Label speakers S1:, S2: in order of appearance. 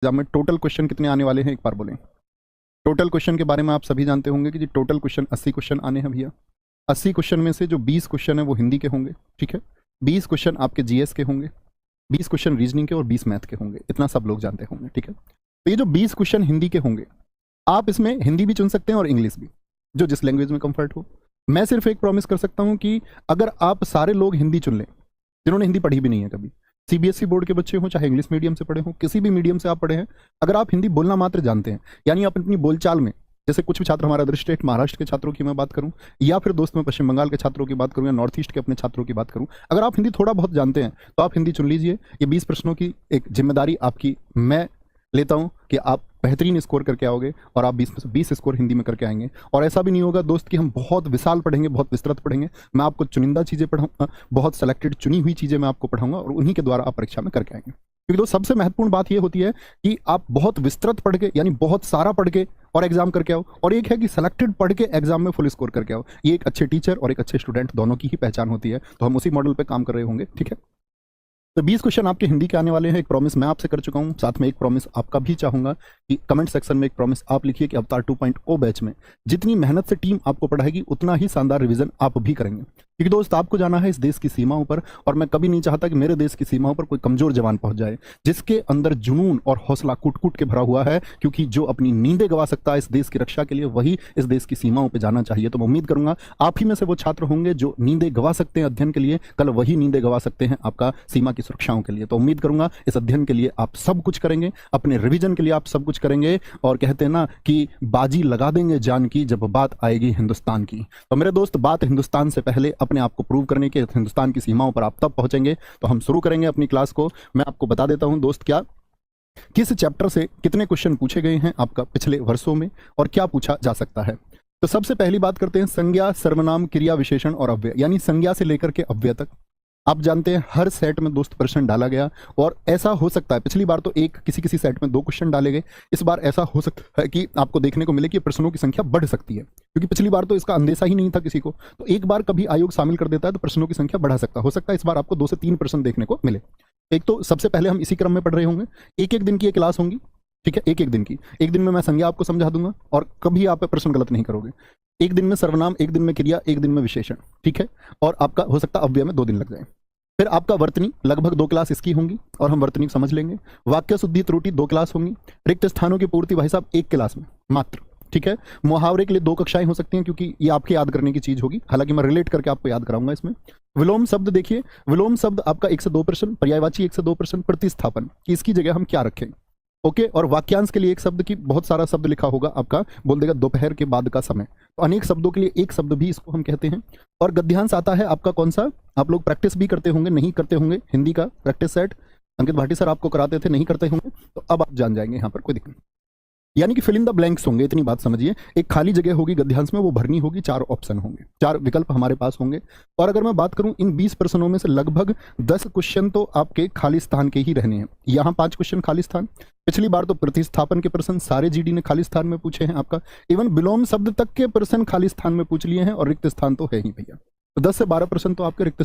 S1: Exam में total question कितने आने वाले हैं, एक बार बोलें। टोटल क्वेश्चन के बारे में आप सभी जानते होंगे कि जी टोटल क्वेश्चन 80 क्वेश्चन आने हैं भैया। 80 क्वेश्चन में से जो 20 क्वेश्चन है वो हिंदी के होंगे, ठीक है। 20 क्वेश्चन आपके जीएस के होंगे, 20 क्वेश्चन रीजनिंग के और 20 मैथ के होंगे, इतना सब लोग जानते होंगे, ठीक है। तो ये जो 20 क्वेश्चन हिंदी के होंगे, आप इसमें हिंदी भी चुन सकते हैं और इंग्लिश भी, जो जिस लैंग्वेज में कंफर्ट हो। मैं सिर्फ एक प्रॉमिस कर सकता हूं कि अगर आप सारे लोग हिंदी चुन लें जिन्होंने हिंदी पढ़ी भी नहीं है कभी, सीबीएसई बोर्ड के बच्चे हों चाहे इंग्लिश मीडियम से पढ़े हों, किसी भी मीडियम से आप पढ़े हैं, अगर आप हिंदी बोलना मात्र जानते हैं, यानी आप अपनी बोलचाल में, जैसे कुछ भी छात्र हमारा अदर स्टेट महाराष्ट्र के छात्रों की मैं बात करूं, या फिर दोस्त मैं पश्चिम बंगाल के छात्रों की बात करूं, या नॉर्थ ईस्ट के अपने छात्रों की बात करूं, अगर आप हिंदी थोड़ा बहुत जानते हैं तो आप हिंदी चुन लीजिए। ये 20 प्रश्नों की एक जिम्मेदारी आपकी मैं लेता हूं कि आप बेहतरीन स्कोर करके आओगे और आप 20 स्कोर हिंदी में करके आएंगे। और ऐसा भी नहीं होगा दोस्त कि हम बहुत विशाल पढ़ेंगे, बहुत विस्तृत पढ़ेंगे। मैं आपको चुनिंदा चीज़ें पढ़ाऊंगा, बहुत सेलेक्टेड चुनी हुई चीज़ें मैं आपको पढ़ाऊंगा और उन्हीं के द्वारा आप परीक्षा में करके आएंगे। क्योंकि दोस्त सबसे महत्वपूर्ण बात यह होती है कि आप बहुत विस्तृत पढ़ के, यानी बहुत सारा पढ़ के और एग्जाम करके आओ, और एक है कि सेलेक्टेड पढ़ के एग्जाम में फुल स्कोर करके आओ। ये एक अच्छे टीचर और एक अच्छे स्टूडेंट दोनों की ही पहचान होती है। तो हम उसी मॉडल पर काम कर रहे होंगे, ठीक है। तो 20 क्वेश्चन आपके हिंदी के आने वाले हैं। एक प्रॉमिस मैं आपसे कर चुका हूं, साथ में एक प्रॉमिस आपका भी चाहूंगा कि कमेंट सेक्शन में एक प्रॉमिस आप लिखिए कि अवतार 2.0 बैच में जितनी मेहनत से टीम आपको पढ़ाएगी उतना ही शानदार रिवीजन आप भी करेंगे। क्योंकि दोस्त आपको जाना है इस देश की सीमाओं पर, और मैं कभी नहीं चाहता कि मेरे देश की सीमाओं पर कोई कमजोर जवान पहुंच जाए जिसके अंदर जुनून और हौसला कूट कूट के भरा हुआ है। क्योंकि जो अपनी नींदें गवा सकता है इस देश की रक्षा के लिए, वही इस देश की सीमाओं पर जाना चाहिए। तो मैं उम्मीद करूंगा आप ही में से वो छात्र होंगे जो नींदें गवा सकते हैं अध्ययन के लिए, कल वही नींदें गवा सकते हैं आपका सीमा की सुरक्षाओं के लिए। तो उम्मीद करूंगा इस अध्ययन के लिए आप सब कुछ करेंगे, अपने रिवीजन के लिए आप सब कुछ करेंगे, और कहते हैं ना कि बाजी लगा देंगे जान की जब बात आएगी हिंदुस्तान की। तो मेरे दोस्त, बात हिंदुस्तान से पहले अपने आप को प्रूव करने के हिंदुस्तान की सीमाओं पर आप तब पहुंचेंगे। तो हम शुरू करेंगे अपनी क्लास को। मैं आपको बता देता हूं दोस्त क्या किस चैप्टर से कितने क्वेश्चन पूछे गए हैं आपका पिछले वर्षों में और क्या पूछा जा सकता है। तो सबसे पहली बात करते हैं संज्ञा, सर्वनाम, क्रिया, विशेषण और अव्यय, यानी संज्ञा से लेकर के अव्यय तक। आप जानते हैं हर सेट में दोस्त प्रश्न डाला गया, और ऐसा हो सकता है पिछली बार तो किसी किसी सेट में 2 क्वेश्चन डाले गए, इस बार ऐसा हो सकता है कि आपको देखने को मिले कि प्रश्नों की संख्या बढ़ सकती है। क्योंकि पिछली बार तो इसका अंदेशा ही नहीं था किसी को, तो एक बार कभी आयोग शामिल कर देता है तो प्रश्नों की संख्या बढ़ा सकता हो सकता है इस बार आपको 2 से 3 प्रश्न देखने को मिले। एक तो सबसे पहले हम इसी क्रम में पढ़ रहे होंगे, एक एक दिन की ये क्लास होंगी, ठीक है। एक एक दिन की, एक दिन में मैं संज्ञा आपको समझा दूंगा और कभी आप प्रश्न गलत नहीं करोगे। एक दिन में सर्वनाम, एक दिन में क्रिया, एक दिन में विशेषण, ठीक है। और आपका हो सकता है अव्यय में 2 दिन लग जाए। फिर आपका वर्तनी, लगभग 2 क्लास इसकी होंगी और हम वर्तनी समझ लेंगे। वाक्य शुद्धि त्रुटि 2 क्लास होंगी। रिक्त स्थानों की पूर्ति भाई साहब 1 क्लास में मात्र, ठीक है। मुहावरे के लिए 2 कक्षाएं हो सकती हैं क्योंकि ये आपके याद करने की चीज होगी, हालांकि मैं रिलेट करके आपको याद कराऊंगा इसमें। विलोम शब्द देखिए, विलोम शब्द आपका 1 से 2 प्रश्न, पर्यायवाची 1 से 2 प्रश्न, प्रतिस्थापन कि इसकी जगह हम क्या रखें, ओके। और वाक्यांश के लिए एक शब्द की बहुत सारा शब्द लिखा होगा आपका, बोल देगा दोपहर के बाद का समय, तो अनेक शब्दों के लिए एक शब्द भी इसको हम कहते हैं। और गद्यांश आता है आपका कौन सा, आप लोग प्रैक्टिस भी करते होंगे, नहीं करते होंगे हिंदी का प्रैक्टिस सेट अंकित भाटी सर आपको कराते थे, नहीं करते होंगे तो अब आप जान जाएंगे, यहाँ पर कोई दिक्कत नहीं। यानी कि फिल इन द ब्लैंक्स होंगे, इतनी बात समझिए। एक खाली जगह होगी गद्यांश में, वो भरनी होगी, 4 ऑप्शन होंगे, 4 विकल्प हमारे पास होंगे। और अगर मैं बात करूं इन 20 प्रश्नों में से लगभग 10 क्वेश्चन तो आपके खाली स्थान के ही रहने हैं। यहाँ 5 क्वेश्चन खाली स्थान, पिछली बार तो प्रतिस्थापन के प्रश्न सारे जीडी ने खाली स्थान में पूछे हैं आपका, इवन विलोम शब्द तक के प्रश्न खाली स्थान में पूछ लिए हैं, और रिक्त स्थान तो है ही भैया। तो 10 से 12 प्रश्न तो आपके रिक्त